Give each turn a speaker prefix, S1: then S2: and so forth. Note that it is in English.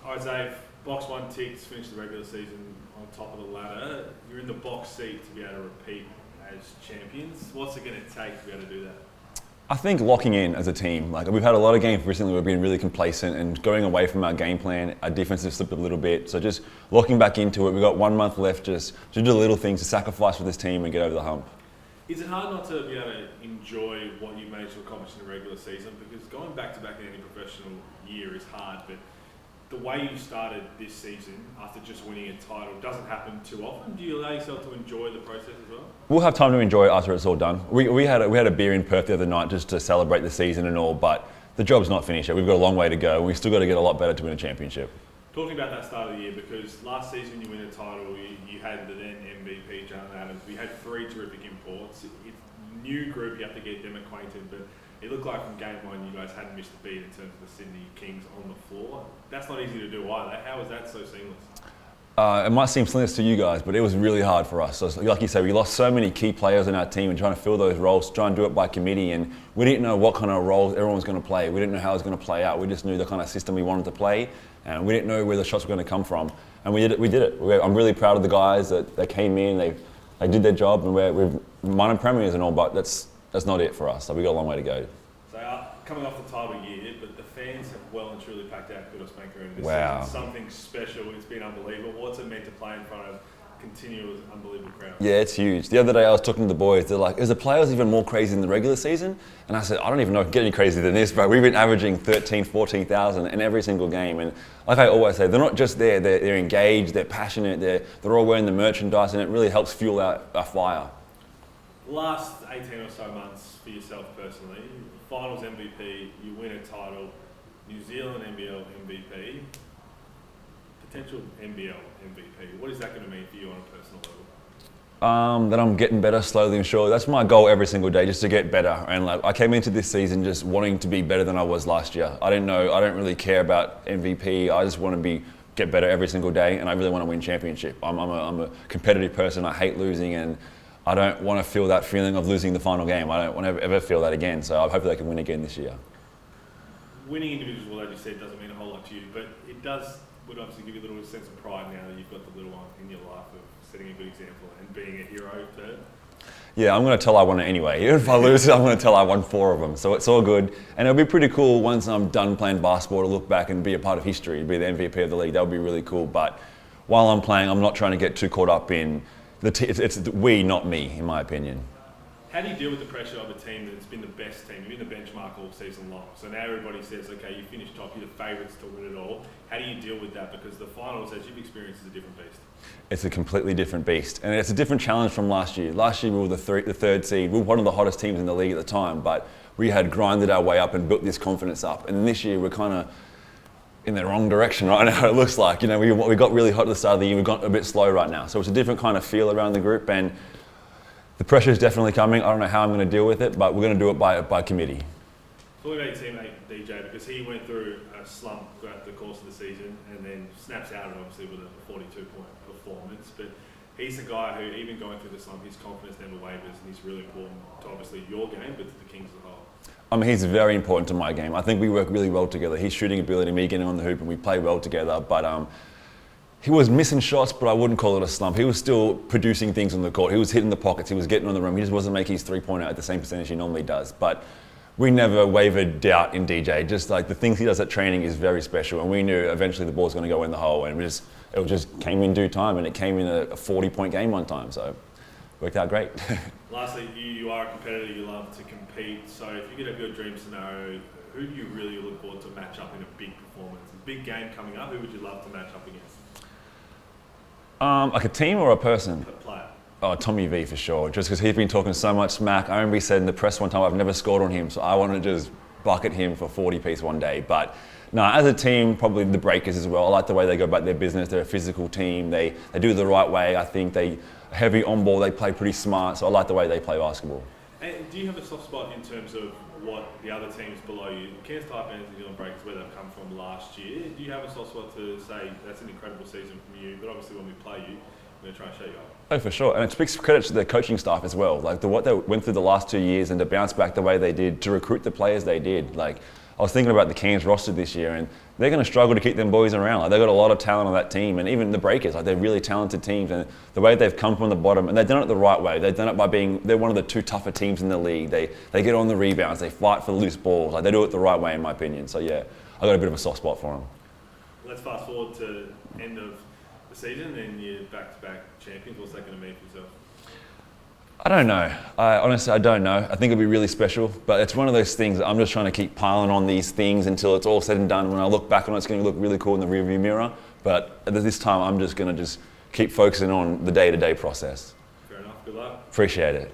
S1: Isaiah, box one ticks, finished the regular season on top of the ladder. You're in the box seat to be able to repeat as champions. What's it going to take to be able to do that?
S2: I think locking in as a team. Like, we've had a lot of games recently where we've been really complacent and going away from our game plan. Our defense has slipped a little bit. So just locking back into it. We've got 1 month left just to do the little things to sacrifice for this team and get over the hump.
S1: Is it hard not to be able to enjoy what you've managed to accomplish in the regular season? Because going back-to-back in any professional year is hard, but the way you started this season after just winning a title doesn't happen too often. Do you allow yourself to enjoy the process as well?
S2: We'll have time to enjoy it after it's all done. We had a beer in Perth the other night just to celebrate the season and all, but the job's not finished yet. We've got a long way to go. We've still got to get a lot better to win a championship.
S1: Talking about that start of the year, because last season you win a title, you had the then MVP, John Adams. We had 3 terrific imports. It's a new group, you have to get them acquainted, but it looked like from game one you guys hadn't missed a beat in terms of the Sydney Kings on the floor. That's not easy to do either. How was that so seamless?
S2: It might seem seamless to you guys, but it was really hard for us. So, like you said, we lost so many key players in our team and trying to fill those roles, try and do it by committee, and we didn't know what kind of roles everyone was going to play. We didn't know how it was going to play out. We just knew the kind of system we wanted to play, and we didn't know where the shots were going to come from. And we did it. I'm really proud of the guys that they came in, they did their job, and we've won premiers and all, but that's not it for us. So we got a long way to go.
S1: So coming off the title year, but the fans have well and truly packed out Kudos Bank Arena this
S2: wow.
S1: season. Something special. It's been unbelievable. What's it meant to play in front of continuous unbelievable crowd?
S2: Yeah, it's huge. The other day I was talking to the boys, they're like, is the players even more crazy than the regular season? And I said, I don't even know if it can get any crazier than this, bro. We've been averaging 13,000, 14,000 in every single game. And like I always say, they're not just there, they're engaged, they're passionate, they're all wearing the merchandise, and it really helps fuel our fire.
S1: Last 18 or so months for yourself personally, finals MVP, you win a title, New Zealand NBL MVP, potential NBL MVP. What is that going to mean for you on a personal level?
S2: That I'm getting better slowly and surely. That's my goal every single day, just to get better. And like, I came into this season just wanting to be better than I was last year. I don't really care about MVP. I just want to get better every single day, and I really want to win championship. I'm a competitive person. I hate losing, and I don't want to feel that feeling of losing the final game. I don't want to ever feel that again. So I hope they can win again this year.
S1: Winning individuals, as you said, doesn't mean a whole lot to you, but it would obviously give you a little sense of pride now that you've got the little one in your life of setting a good example and being a hero to.
S2: Yeah, I'm going to tell I won it anyway. Even if I lose it, I'm going to tell I won 4 of them. So it's all good. And it'll be pretty cool once I'm done playing basketball to look back and be a part of history, be the MVP of the league. That would be really cool. But while I'm playing, I'm not trying to get too caught up in it's we, not me, in my opinion.
S1: How do you deal with the pressure of a team that's been the best team? You've been the benchmark all season long. So now everybody says, okay, you finished top, you're the favourites to win it all. How do you deal with that? Because the finals, as you've experienced, is a different beast.
S2: It's a completely different beast. And it's a different challenge from last year. Last year we were the third seed. We were one of the hottest teams in the league at the time, but we had grinded our way up and built this confidence up. And this year we're kind of in the wrong direction right now, it looks like. You know, we got really hot at the start of the year, we've got a bit slow right now. So it's a different kind of feel around the group, and the pressure is definitely coming. I don't know how I'm going to deal with it, but we're going to do it by committee.
S1: Talking about your teammate DJ, because he went through a slump throughout the course of the season and then snaps out of it obviously with a 42-point performance. But he's the guy who, even going through the slump, his confidence never wavers, and he's really important to obviously your game, but to the Kings as a whole.
S2: I mean, he's very important to my game. I think we work really well together. His shooting ability, me getting on the hoop, and we play well together. But he was missing shots, but I wouldn't call it a slump. He was still producing things on the court. He was hitting the pockets. He was getting on the rim. He just wasn't making his three-pointer at the same percentage he normally does. But we never wavered doubt in DJ. Just like the things he does at training is very special. And we knew eventually the ball's going to go in the hole. And it just came in due time. And it came in a 40-point game one time. So it worked out great.
S1: Lastly, you are a competitor. You love to compete. So if you could have your dream scenario, who do you really look forward to match up in a big performance? A big game coming up, who would you love to match up against?
S2: Like a team or a person?
S1: A player.
S2: Oh, Tommy V for sure. Just because he's been talking so much smack. I remember he said in the press one time, I've never scored on him, so I want to just bucket him for 40-piece one day. But no, as a team, probably the Breakers as well. I like the way they go about their business. They're a physical team. They do it the right way. I think they heavy on ball. They play pretty smart. So I like the way they play basketball.
S1: And do you have a soft spot in terms of what the other teams below you, Cairns Type and New Zealand Breakers, where they've come from last year? Do you have a soft spot to say that's an incredible season from you, but obviously when we play you, we're going to try and show you up?
S2: Oh, for sure. And it speaks credit to the coaching staff as well. Like what they went through the last 2 years and to bounce back the way they did, to recruit the players they did. Like I was thinking about the Cairns roster this year, and they're going to struggle to keep them boys around. Like, they've got a lot of talent on that team, and even the Breakers, like, they're really talented teams. And the way they've come from the bottom, and they've done it the right way. They've done it by they're one of the 2 tougher teams in the league. They get on the rebounds, they fight for loose balls. Like, they do it the right way, in my opinion. So yeah, I got a bit of a soft spot for them.
S1: Let's fast forward to end of the season, and you're back-to-back champions. What's that going to mean for yourself?
S2: I don't know. Honestly, I don't know. I think it'll be really special, but it's one of those things that I'm just trying to keep piling on these things until it's all said and done. When I look back on it, it's going to look really cool in the rearview mirror. But at this time, I'm just going to keep focusing on the day-to-day process.
S1: Fair enough. Good luck.
S2: Appreciate it.